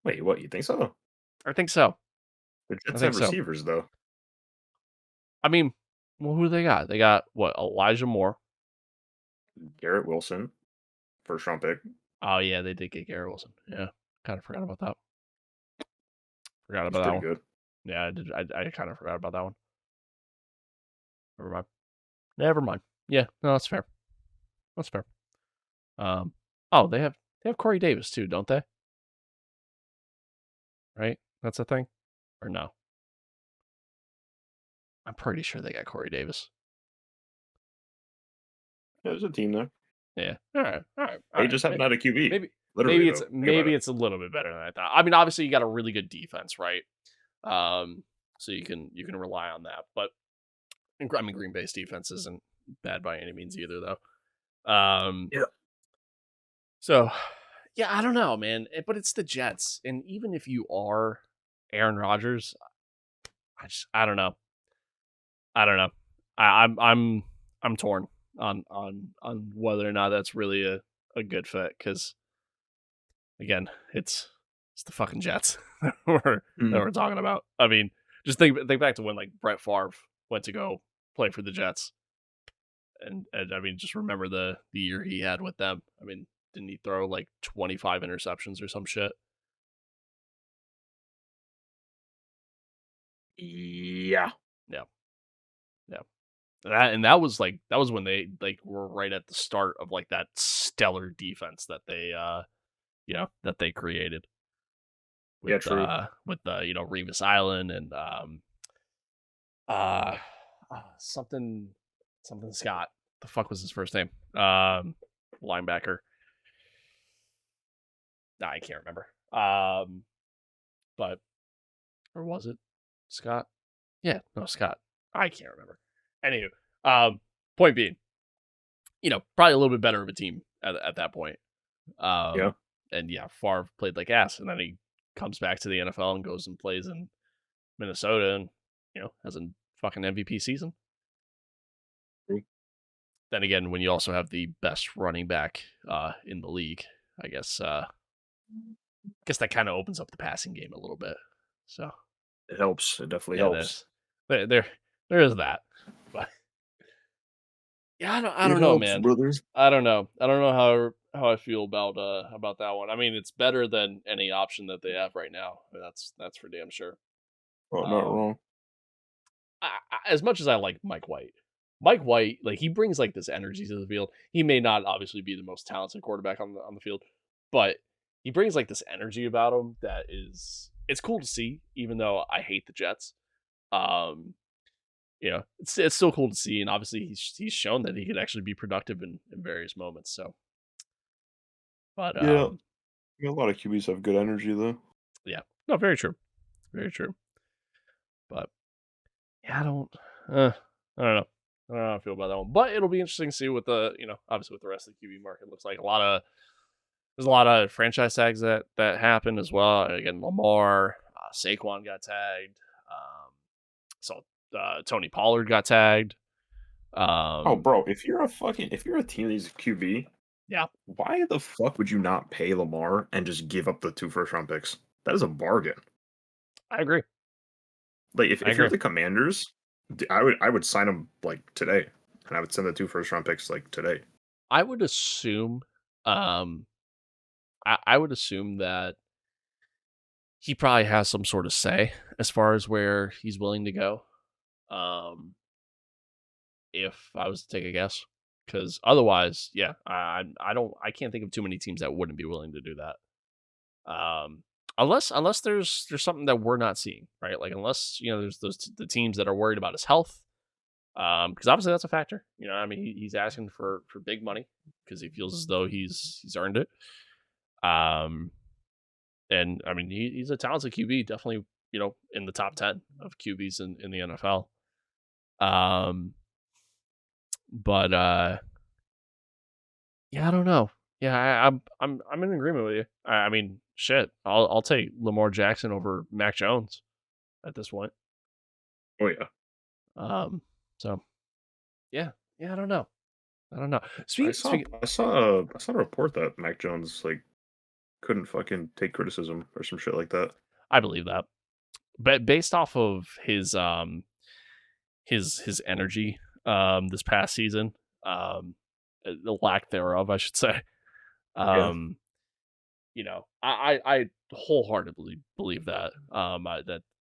Wait, what? You think so? I think so. The Jets have receivers, though. I mean, well, who do they got? They got, what, Elijah Moore? Garrett Wilson, first round pick. Oh, yeah, they did get Garrett Wilson. Yeah, kind of forgot about that. Forgot about That's that one. Good. Yeah, I did. I kind of forgot about that one. Never mind. Yeah, no, that's fair. Oh, they have Corey Davis too, don't they? Right? That's a thing? Or no? I'm pretty sure they got Corey Davis. Yeah, there's a team there. Yeah. All right. They just haven't had a QB. Maybe it's a little bit better than I thought. I mean, obviously you got a really good defense, right? So you can rely on that. But I mean, Green Bay's defense isn't bad by any means either, though. Yeah. So, yeah, I don't know, man. But it's the Jets, and even if you are Aaron Rodgers, I don't know. I'm torn on whether or not that's really a good fit, because again, it's the fucking Jets that we're talking about. I mean, just think back to when Brett Favre went to go play for the Jets, and I mean, just remember the year he had with them. I mean, didn't he throw 25 interceptions or some shit? Yeah. That was when they were right at the start of that stellar defense that they that they created. With, true. With Revis Island and something Scott. The fuck was his first name? Linebacker. Nah, I can't remember. But or was it Scott? Yeah, no, Scott. I can't remember. Anywho, point being, probably a little bit better of a team at that point. Yeah. And yeah, Favre played like ass, and then he comes back to the NFL and goes and plays in Minnesota, and has a fucking MVP season. True. Then again, when you also have the best running back in the league, I guess that kind of opens up the passing game a little bit. So It helps. It definitely yeah, helps. there is that. But yeah, I don't It know, helps, man. brothers. I don't know how I feel about that one. I mean, it's better than any option that they have right now. That's for damn sure. Oh, not Um, wrong. as much as I like Mike White, like he brings like this energy to the field. He may not obviously be the most talented quarterback on the field, but he brings like this energy about him that it's cool to see. Even though I hate the Jets, um, it's still cool to see, and obviously he's shown that he could actually be productive in various moments. So, but Yeah. A lot of QBs have good energy though. yeah, no, very true, very true. But yeah, I don't know. I don't know how I feel about that one, but it'll be interesting to see what obviously what the rest of the QB market looks like. There's a lot of franchise tags that happen as well. Again, Lamar, Saquon got tagged. So Tony Pollard got tagged. Oh, bro, if you're a team that needs a QB, Yeah, why the fuck would you not pay Lamar and just give up the 2 first-round picks? That is a bargain. I agree. Like I if you're agree. the Commanders, I would sign him like today, and I would send the 2 first-round picks like today. I would assume, um, I would assume that he probably has some sort of say as far as where he's willing to go. Um, if I was to take a guess, because otherwise, yeah, I can't think of too many teams that wouldn't be willing to do that. Unless there's something that we're not seeing, right? Like unless there's the teams that are worried about his health, because obviously that's a factor. I mean he's asking for big money because he feels as though he's earned it. Um, and I mean he's a talented QB, definitely in the top 10 of QBs in the NFL. Um, but yeah, I don't know. Yeah, I'm in agreement with you. I mean, shit, I'll take Lamar Jackson over Mac Jones at this point. Oh yeah, Um, so yeah, I don't know. I don't know. I Speak, saw speak. I saw I saw a report that Mac Jones like couldn't fucking take criticism or some shit like that. I believe that, but based off of his energy this past season, the lack thereof, I should say. Yeah. Um, I wholeheartedly believe that.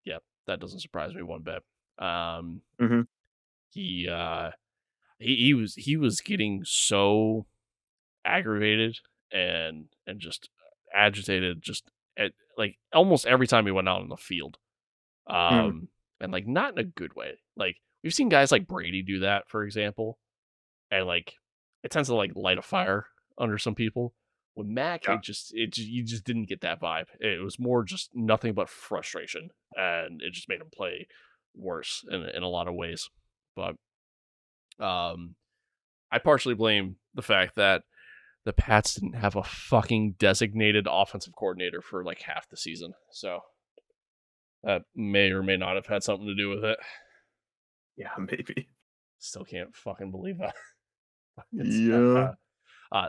Yeah, that doesn't surprise me one bit. Um, Mm-hmm. he he was getting so aggravated and just agitated just at like almost every time he went out on the field. Mm. And like not in a good way. Like we've seen guys like Brady do that, for example, and like it tends to like light a fire under some people. With Mac, Yeah. you just didn't get that vibe. It was more just nothing but frustration, and it just made him play worse in a lot of ways. But um, I partially blame the fact that the Pats didn't have a fucking designated offensive coordinator for like half the season, so that may or may not have had something to do with it. Yeah, maybe. Still can't fucking believe that. It's Yeah.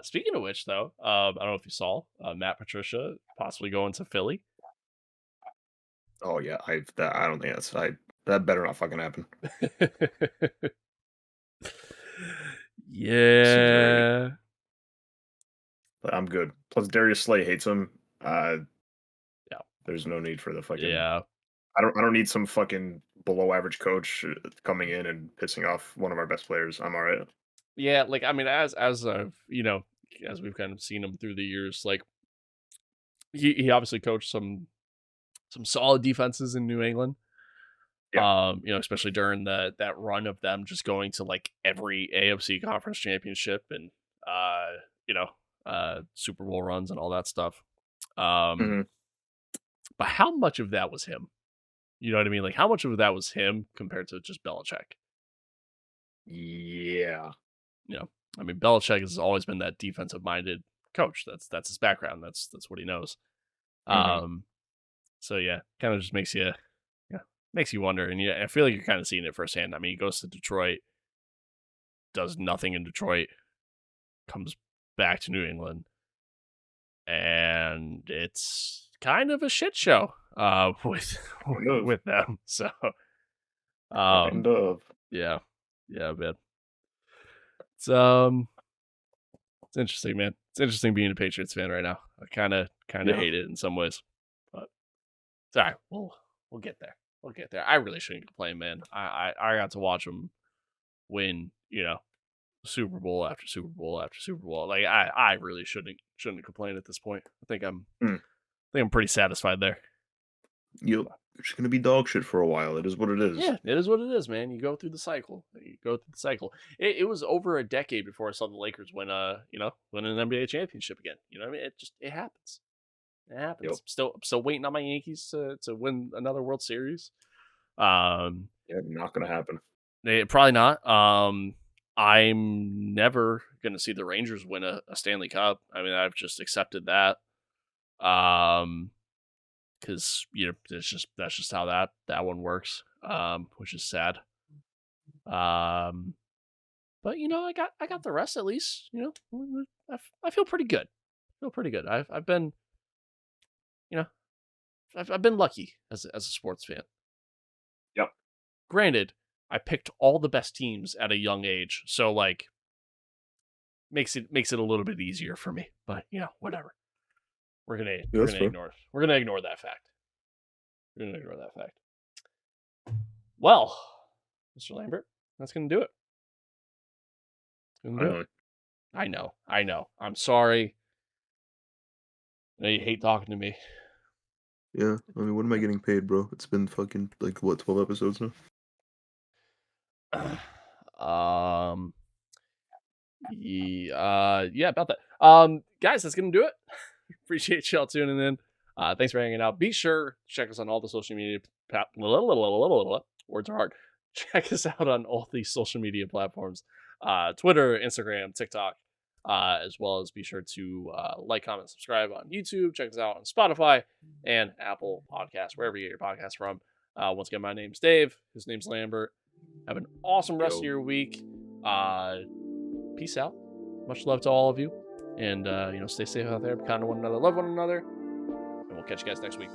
speaking of which, though, I don't know if you saw Matt Patricia possibly going to Philly. Oh yeah, I don't think that better not fucking happen. Seems very Yeah, but I'm good. Plus Darius Slay hates him. yeah, There's no need for the fucking yeah, I don't need some fucking below average coach coming in and pissing off one of our best players. I'm all right. yeah. Like I mean, as I've as we've kind of seen him through the years, like he obviously coached some solid defenses in New England. Yeah. Especially during that run of them just going to like every AFC conference championship and you know, Super Bowl runs and all that stuff. Um, Mhm. but how much of that was him? You know what I mean? Like how much of that was him compared to just Belichick? Yeah. You know, I mean, Belichick has always been that defensive-minded coach. That's his background. That's what he knows. Hmm. So yeah, kind of just makes you wonder. And yeah, I feel like you're kind of seeing it firsthand. I mean, he goes to Detroit, does nothing in Detroit, comes back to New England, and it's kind of a shit show with Kind of. with them. So Kind um of. yeah. Yeah, man. It's interesting, man. It's interesting being a Patriots fan right now. I kinda Yeah. hate it in some ways. But it's all right. We'll get there. We'll get there. I really shouldn't complain, man. I got to watch them win, Super Bowl after Super Bowl after Super Bowl. Like I really shouldn't complain at this point. Mm. I think I'm pretty satisfied there. Yep. It's just gonna be dog shit for a while. It is what it is. Yeah, it is what it is, man. You go through the cycle. It was over a decade before I saw the Lakers win an NBA championship again. You know what I mean? It happens. It happens. Yep. I'm still waiting on my Yankees to win another World Series. Um, Yeah, not gonna happen. probably not. I'm never gonna see the Rangers win a Stanley Cup. I mean, I've just accepted that. Because that's just how that one works. Which is sad. But I got the rest at least. I feel pretty good. I've been you know I've been lucky as a sports fan. Yep. Granted, I picked all the best teams at a young age, so like makes it a little bit easier for me. But whatever. We're gonna Yeah, we're that's gonna fair. ignore we're gonna ignore that fact. We're gonna ignore that fact. Well, Mr. Lambert, that's gonna do it. That's gonna do it. I know. I'm sorry. I know you hate talking to me. Yeah. I mean, what am I getting paid, bro? It's been fucking like what, 12 episodes now? um yeah, about that. Guys, that's gonna do it. Appreciate y'all tuning in. Thanks for hanging out. Be sure to check us on all the social media words are hard. Check us out on all the social media platforms. Twitter, Instagram, TikTok, as well as be sure to like, comment, subscribe on YouTube. Check us out on Spotify and Apple Podcasts, wherever you get your podcasts from. Once again, my name's Dave. His name's Lambert. Have an awesome rest of your week. Peace out. Much love to all of you. And, stay safe out there. Be kind to one another. Love one another. And we'll catch you guys next week.